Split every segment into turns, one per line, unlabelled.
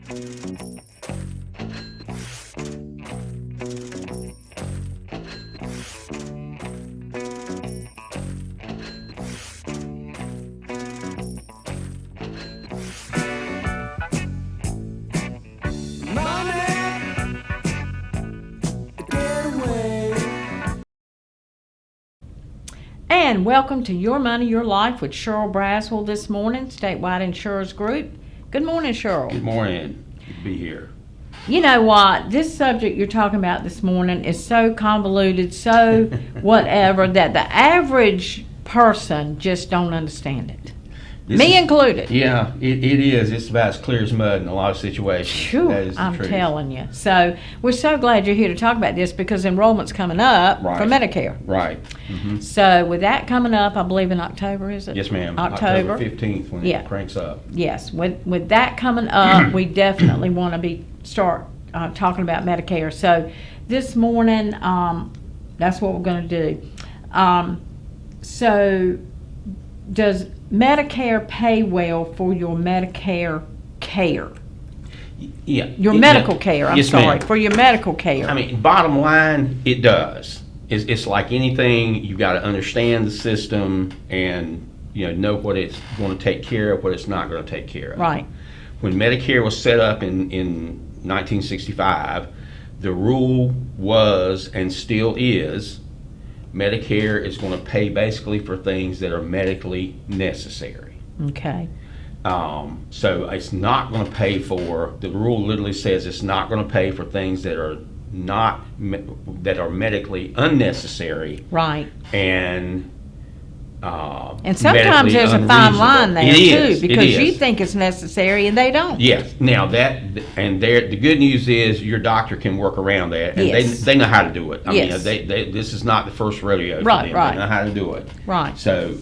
And welcome to Your Money, Your Life with Sherrill Braswell this morning, Statewide Insurers Group. Good morning, Sherrill.
Good morning. Good to be here.
You know what? This subject you're talking about this morning is so convoluted, so whatever, that the average person just don't understand it. Me included.
Yeah, it is. It's about as clear as mud in a lot of situations.
Sure,
That is the
I'm
truth.
telling you. So we're so glad you're here to talk about this because enrollment's coming up for
Right.
Medicare.
Right. Mm-hmm.
So with that coming up, I believe in October, is it?
Yes, ma'am.
October
15th when
Yeah.
it cranks up.
Yes, with that coming up, we definitely want to start talking about Medicare. So this morning, that's what we're going to do. So does Medicare pay well for your Medicare care?
Yeah.
Your medical care, I'm
Yes,
sorry,
ma'am.
for your medical care.
I mean, bottom line, it does. It's like anything. You've got to understand the system and know what it's going to take care of, what it's not going to take care of.
Right.
When Medicare was set up in 1965, the rule was and still is Medicare is going to pay basically for things that are medically necessary.
Okay.
So it's not going to pay for, the rule literally says it's not going to pay for things that are medically unnecessary.
Right. And sometimes there's a fine line there too, because you think it's necessary and they don't.
Yes. Now the good news is your doctor can work around that, and
Yes.
they know how to do it. I
Yes.
mean, this is not the first rodeo for
Right,
them.
right.
They know how to do it.
Right.
So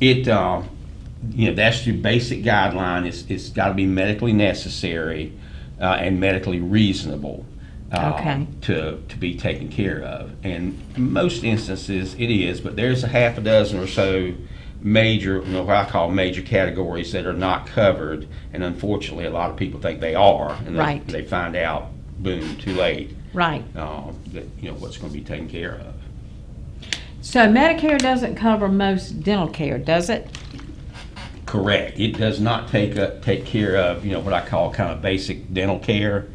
it, that's your basic guideline. It's got to be medically necessary and medically reasonable.
Okay.
To be taken care of. And in most instances it is, but there's a half a dozen or so major, what I call major categories that are not covered, and unfortunately a lot of people think they are, and
Right.
they find out, boom, too late,
Right.
that what's going to be taken care of.
So Medicare doesn't cover most dental care, does it?
Correct. It does not take care of what I call kind of basic dental care.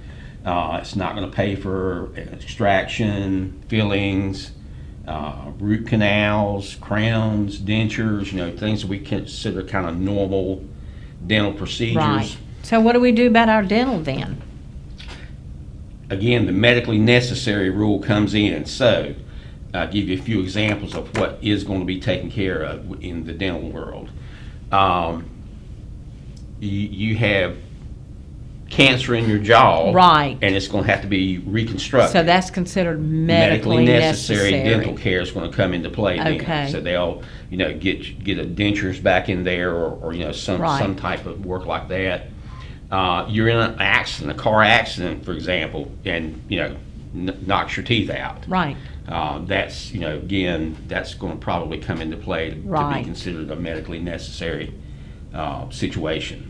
It's not going to pay for extraction, fillings, root canals, crowns, dentures, things that we consider kind of normal dental procedures.
Right. So what do we do about our dental then?
Again, the medically necessary rule comes in. So I'll give you a few examples of what is going to be taken care of in the dental world. You have cancer in your jaw,
Right.
and it's going to have to be reconstructed.
So that's considered medically
necessary dental care is going to come into play then.
Okay.
So they'll get a dentures back in there, or some
Right.
some type of work like that. You're in an accident, a car accident, for example, and knocks your teeth out.
Right.
That's again, that's going to probably come into play to
Right.
be considered a medically necessary situation.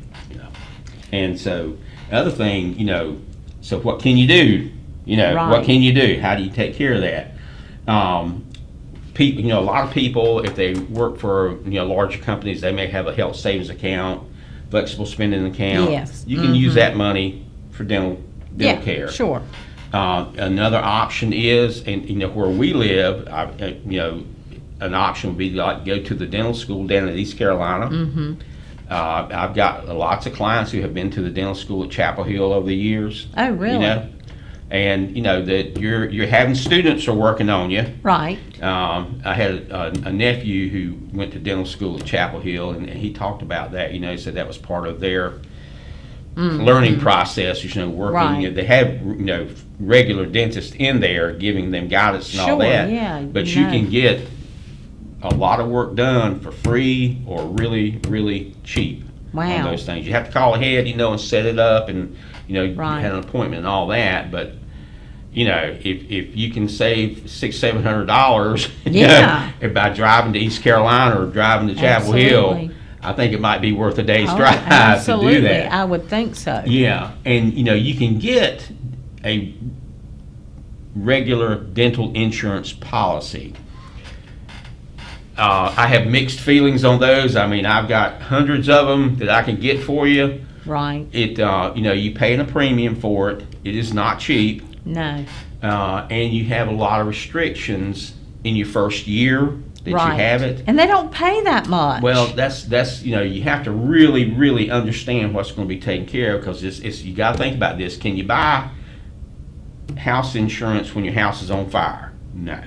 And so the other thing, so what can you do?
Right.
What can you do? How do you take care of that? People, a lot of people, if they work for larger companies, they may have a health savings account, flexible spending account.
Yes.
You can use that money for dental
Yeah,
care.
sure.
Another option is, and where we live, an option would be like go to the dental school down in East Carolina.
Mm-hmm.
I've got lots of clients who have been to the dental school at Chapel Hill over the years.
Oh, really?
And that you're having students are working on you.
Right.
I had a nephew who went to dental school at Chapel Hill, and he talked about that. He said that was part of their learning process. Working.
Right.
They have regular dentists in there giving them guidance and all that.
Yeah,
But you can get a lot of work done for free or really, really cheap on those things. You have to call ahead, and set it up, and you had an appointment and all that. But if you can save $600-700 by driving to East Carolina or driving to Chapel Hill, I think it might be worth a day's
Oh,
drive to
absolutely.
do that.
I would think so.
Yeah, and you can get a regular dental insurance policy. I have mixed feelings on those. I mean, I've got hundreds of them that I can get for you.
Right.
You paying a premium for it. It is not cheap.
No.
And you have a lot of restrictions in your first year that
Right.
you have it.
And they don't pay that much.
Well, that's you have to really understand what's going to be taken care of, because it's you got to think about this. Can you buy house insurance when your house is on fire? No.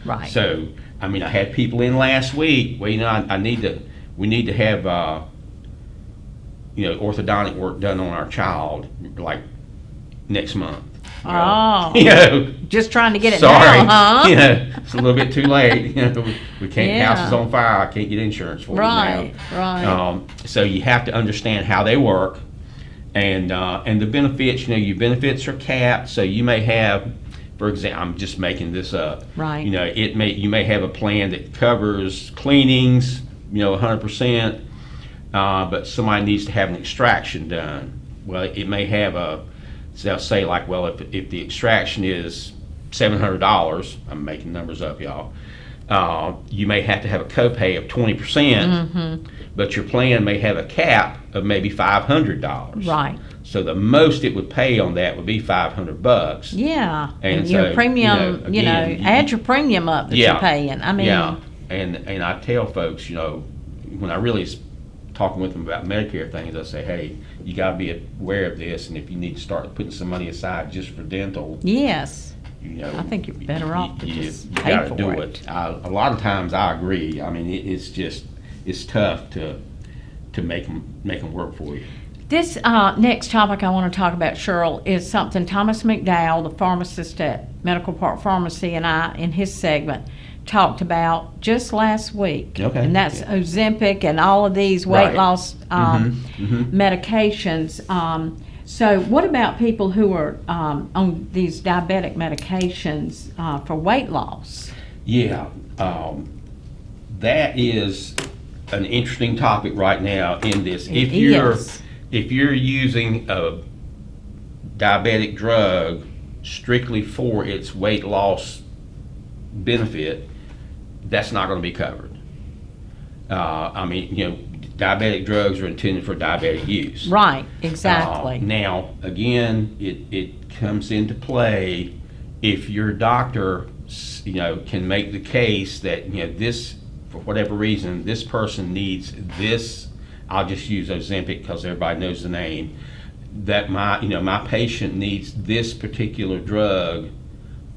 Right.
So, I mean, I had people in last week. Well, we need to have orthodontic work done on our child like next month.
Oh. Just trying to get it
sorry,
now, huh?
It's a little bit too late. We can't.
Yeah.
House is on fire. I can't get insurance for
Right.
it now.
Right.
So you have to understand how they work, and the benefits. Your benefits are capped. So you may have, for example, I'm just making this up.
Right.
You may have a plan that covers cleanings, 100%, but somebody needs to have an extraction done. Well, it may have they'll say like, well, if the extraction is $700, I'm making numbers up, y'all. You may have to have a copay of 20%, but your plan may have a cap of maybe $500.
Right.
So the most it would pay on that would be $500.
Yeah.
And
your
so,
premium,
again,
add your premium up that you're paying. I mean,
yeah. And I tell folks, when I really talking with them about Medicare things, I say, hey, you got to be aware of this, and if you need to start putting some money aside just for dental,
yes. I think you're better off to just pay
gotta
for
do
it.
A lot of times I agree. I mean, it's tough to make them work for you.
This next topic I want to talk about, Sherrill, is something Thomas McDowell, the pharmacist at Medical Park Pharmacy, and I, in his segment, talked about just last week.
Okay.
And that's Ozempic and all of these weight
Right.
loss medications. So what about people who are on these diabetic medications for weight loss?
Yeah, that is an interesting topic right now in this.
It is.
If you're using a diabetic drug strictly for its weight loss benefit, that's not going to be covered. Diabetic drugs are intended for diabetic use.
Right, exactly.
Now, again, it comes into play if your doctor, can make the case that, this, for whatever reason, this person needs this. I'll just use Ozempic because everybody knows the name. That my patient needs this particular drug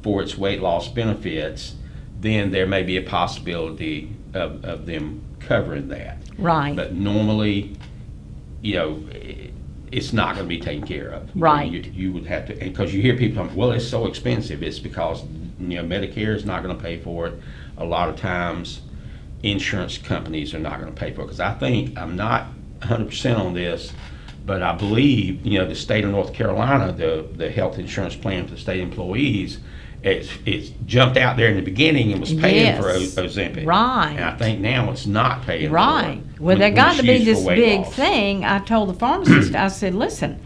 for its weight loss benefits, then there may be a possibility of them covering that.
Right.
But normally, it's not going to be taken care of.
Right.
You would have to, because you hear people talking, well, it's so expensive. It's because Medicare is not going to pay for it. A lot of times, insurance companies are not going to pay for it. Because I'm not 100% on this, but I believe the state of North Carolina, the health insurance plan for the state employees, it's jumped out there in the beginning and was paying for Ozempic.
Right.
And I think now it's not paying
right.
for it.
Well, there got to be this big
loss.
thing. I told the pharmacist, I said, listen,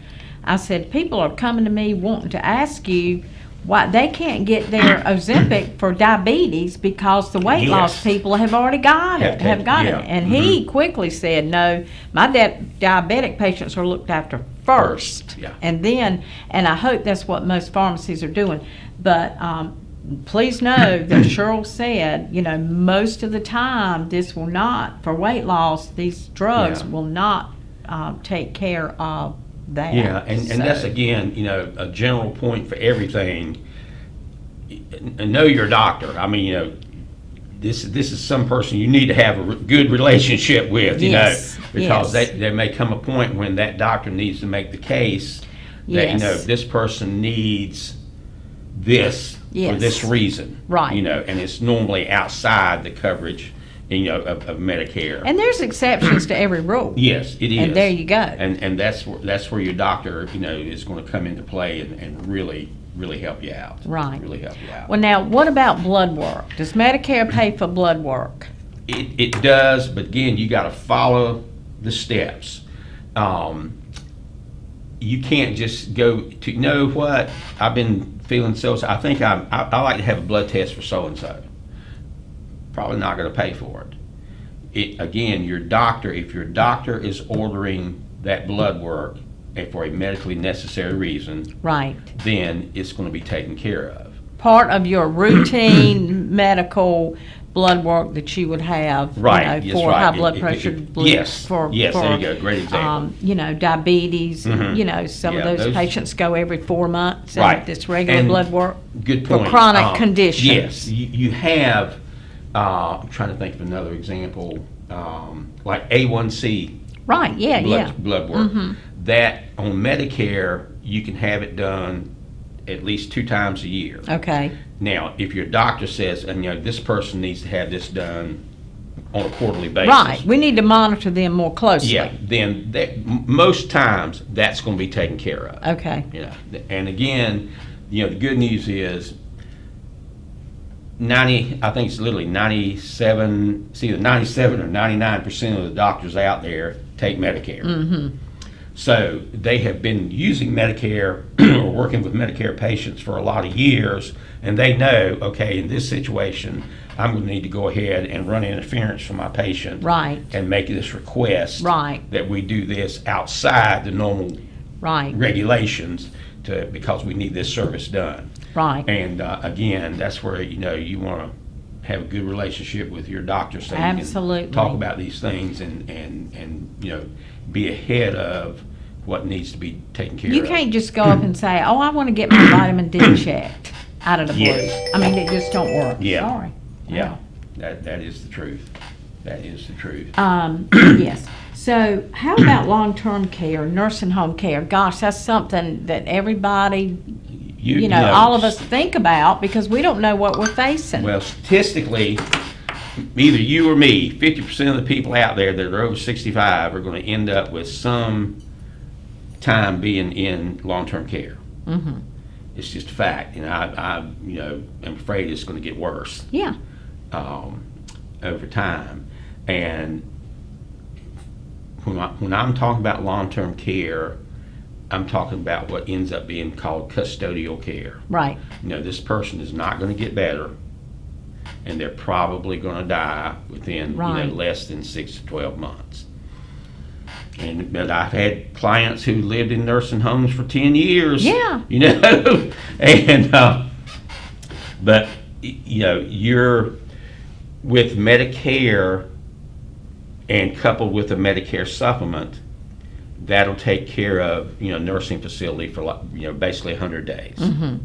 people are coming to me wanting to ask you why they can't get their Ozempic for diabetes because the weight loss people have already got it. And he quickly said, no, my diabetic patients are looked after first.
Yeah.
And I hope that's what most pharmacies are doing. But please know that Sherrill said, most of the time this will not, for weight loss, these drugs will not take care of that.
Yeah, and that's, again, a general point for everything. Know your doctor. I mean, this is some person you need to have a good relationship with, because there may come a point when that doctor needs to make the case that, this person needs this for this reason.
Right.
And it's normally outside the coverage of Medicare.
And there's exceptions to every rule.
Yes, it is.
And there you go.
And that's where your doctor, is going to come into play and really help you out.
Right.
Really help you out.
Well, now, what about blood work? Does Medicare pay for blood work?
It does, but again, you got to follow the steps. You can't just go to, you know what, I've been feeling I think I like to have a blood test for so-and-so. Probably not going to pay for it. Again, your doctor, if your doctor is ordering that blood work and for a medically necessary reason,
Right.
then it's going to be taken care of.
Part of your routine medical blood work that you would have,
Right,
you know,
yes,
for
right.
high blood
If-
pressure,
yes,
for
yes, there you go, great example.
you know, diabetes.
Mhm.
You know, some
Yeah,
of those
those-
patients go every 4 months.
Right.
And it's regular
And
blood work
Good
for
point.
chronic conditions.
Yes, you have, I'm trying to think of another example, like A1C
Right. Yeah. Yeah.
blood work.
Mhm.
That on Medicare, you can have it done at least 2 times a year.
Okay.
Now, if your doctor says, and you know, this person needs to have this done on a quarterly basis.
Right. We need to monitor them more closely.
Yeah, then most times that's going to be taken care of.
Okay.
You know, and again, you know, the good news is 90, I think it's literally 97, it's either 97 or 99% of the doctors out there take Medicare.
Mm-hmm.
So they have been using Medicare or working with Medicare patients for a lot of years, and they know, okay, in this situation, I'm going to need to go ahead and run interference for my patient,
Right.
and make this request,
Right.
that we do this outside the normal
Right.
regulations because we need this service done.
Right.
And again, that's where, you know, you want to have a good relationship with your doctor, so you
Absolutely.
can talk about these things and you know, be ahead of what needs to be taken care
You
of.
can't just go up and say, "Oh, I want to get my vitamin D checked out of the blue."
Yes.
I mean, it just don't work.
Yeah.
Sorry.
Yeah, that is the truth. That is the truth.
Yes. So, how about long-term care, nursing home care? Gosh, that's something that everybody, you know, all of us think about because we don't know what we're facing.
Well, statistically, either you or me, 50% of the people out there that are over 65 are going to end up with some time being in long-term care.
Mm-hmm.
It's just a fact, and I you know, am afraid it's going to get worse
Yeah.
over time. And when I'm talking about long-term care, I'm talking about what ends up being called custodial care.
Right.
You know, this person is not going to get better, and they're probably going to die within
Right.
you know, less than 6 to 12 months. But I've had clients who lived in nursing homes for 10 years.
Yeah.
You know, and but you know, you're with Medicare and coupled with a Medicare supplement, that'll take care of, you know, nursing facility for, like, you know, basically 100 days.
Mm-hmm.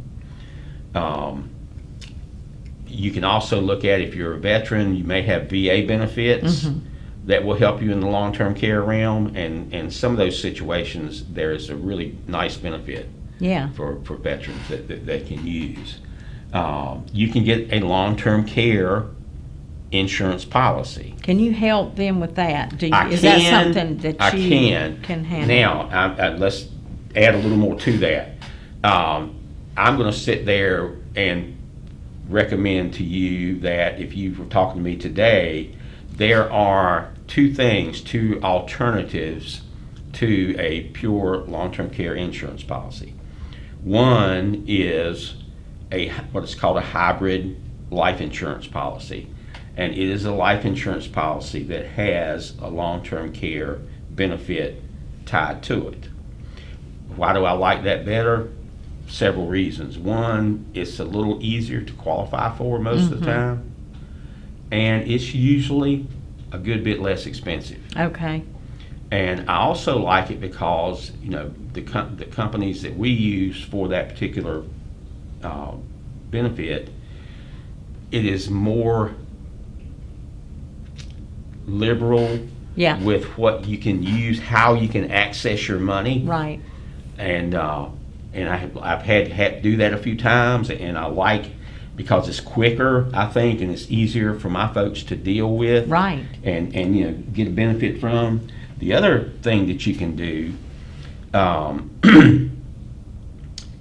You can also look at, if you're a veteran, you may have VA benefits
Mm-hmm.
that will help you in the long-term care realm, and some of those situations there's a really nice benefit
Yeah.
for veterans that they can use. You can get a long-term care insurance policy.
Can you help them with that?
I
Is
can,
that something that
I
you can handle?
Now, let's add a little more to that. I'm going to sit there and recommend to you that if you were talking to me today, there are two alternatives to a pure long-term care insurance policy. One is what is called a hybrid life insurance policy. And it is a life insurance policy that has a long-term care benefit tied to it. Why do I like that better? Several reasons. One, it's a little easier to qualify for most of the time, and it's usually a good bit less expensive.
Okay.
And I also like it because, you know, the companies that we use for that particular benefit, it is more liberal
Yeah.
with what you can use, how you can access your money.
Right.
And I've had to do that a few times, and I like, because it's quicker, I think, and it's easier for my folks to deal with.
Right.
And you know, get a benefit from. The other thing that you can do,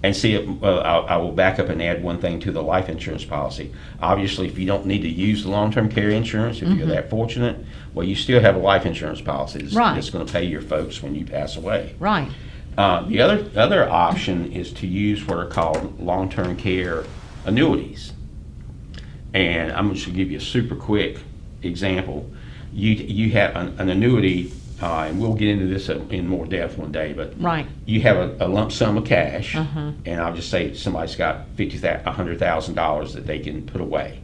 And see, I will back up and add one thing to the life insurance policy. Obviously, if you don't need to use the long-term care insurance, if you're that fortunate, well, you still have a life insurance policy that's going to pay your folks when you pass away.
Right.
The other option is to use what are called long-term care annuities. And I'm just going to give you a super quick example. You have an annuity, and we'll get into this in more depth one day, but you have a lump sum of cash, and I'll just say somebody's got $100,000 that they can put away.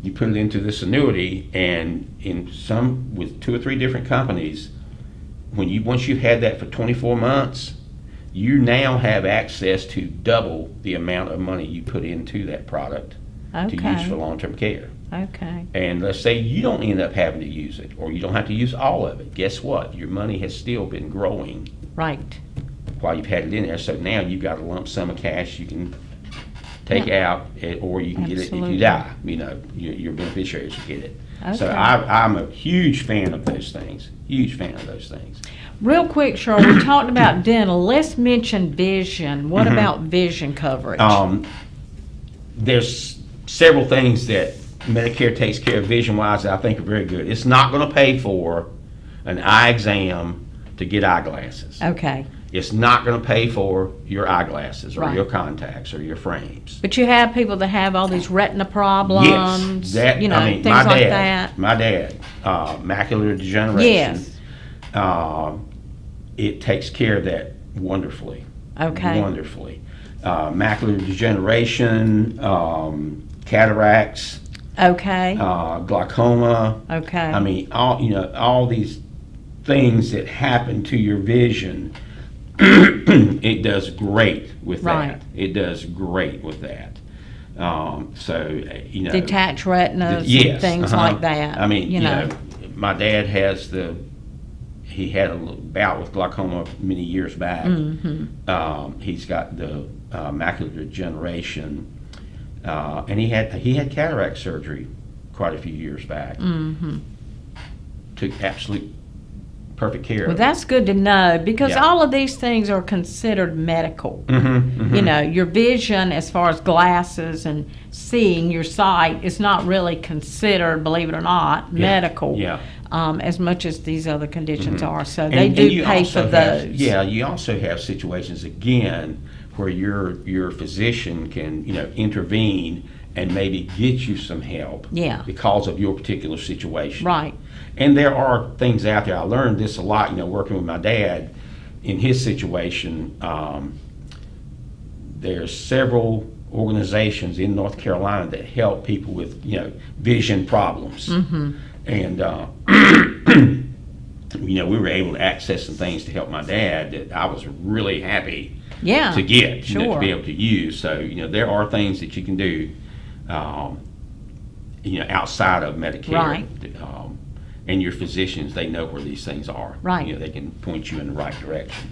You put it into this annuity, and with 2 or 3 different companies, once you've had that for 24 months, you now have access to double the amount of money you put into that product to use for long-term care.
Okay.
And let's say you don't end up having to use it, or you don't have to use all of it. Guess what? Your money has still been growing.
Right.
While you've had it in there. So now you've got a lump sum of cash you can take out, or you can get it if you die. Your beneficiaries will get it. Okay. So I'm a huge fan of those things. Huge fan of those things.
Real quick, Sherrill, we talked about dental. Let's mention vision. What about vision coverage?
There's several things that Medicare takes care of vision-wise that I think are very good. It's not going to pay for an eye exam to get eyeglasses.
Okay.
It's not going to pay for your eyeglasses or your contacts or your frames.
But you have people that have all these retina problems,
things
like that.
My dad, macular degeneration.
Yes.
It takes care of that wonderfully.
Okay.
Wonderfully. Macular degeneration, cataracts.
Okay.
Glaucoma.
Okay.
I mean, all these things that happen to your vision. It does great with that. It does great with that.
Detached retinas, and things like that.
I mean, my dad has he had a bout with glaucoma many years back. He's got the macular degeneration, and he had cataract surgery quite a few years back. Took absolute perfect care of it.
Well, that's good to know, because all of these things are considered medical. Your vision, as far as glasses and seeing your sight, is not really considered, believe it or not, medical. As much as these other conditions are. So they do pay for those.
You also have situations, again, where your physician can intervene and maybe get you some help because of your particular situation.
Right.
And there are things out there. I learned this a lot, working with my dad in his situation. There's several organizations in North Carolina that help people with, vision problems. And, we were able to access some things to help my dad that I was really happy to get, to be able to use. So, there are things that you can do, outside of Medicare.
Right.
And your physicians, they know where these things are.
Right.
They can point you in the right direction.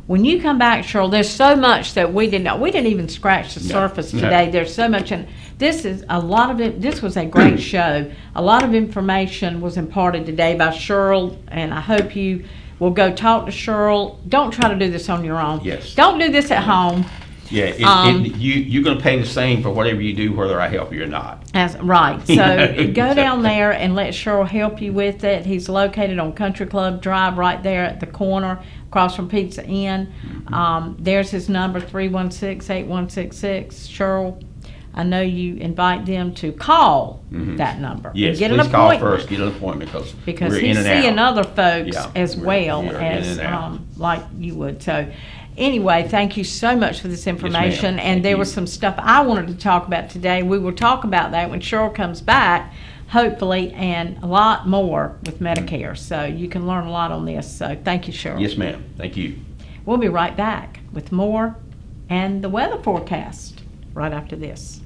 When you come back, Sherrill, there's so much that we didn't know. We didn't even scratch the surface today. There's so much, and this is a lot of it. This was a great show. A lot of information was imparted today by Sherrill, and I hope you will go talk to Sherrill. Don't try to do this on your own.
Yes.
Don't do this at home.
Yeah, you're going to pay the same for whatever you do, whether I help you or not.
Right. So go down there and let Sherrill help you with it. He's located on Country Club Drive right there at the corner, across from Pizza Inn. There's his number, 316-8166. Sherrill, I know you invite them to call that number.
Yes,
get
please
an appointment.
Call first. Get an appointment
because
we're
he's
in and
seeing
out.
other folks as well as like you would. So anyway, thank you so much for this information.
Yes,
and there was some stuff I wanted to talk about today. We will talk about that when Sherrill comes back, hopefully, and a lot more with Medicare. So you can learn a lot on this. So thank you, Sherrill.
Yes, ma'am. Thank you.
We'll be right back with more and the weather forecast right after this.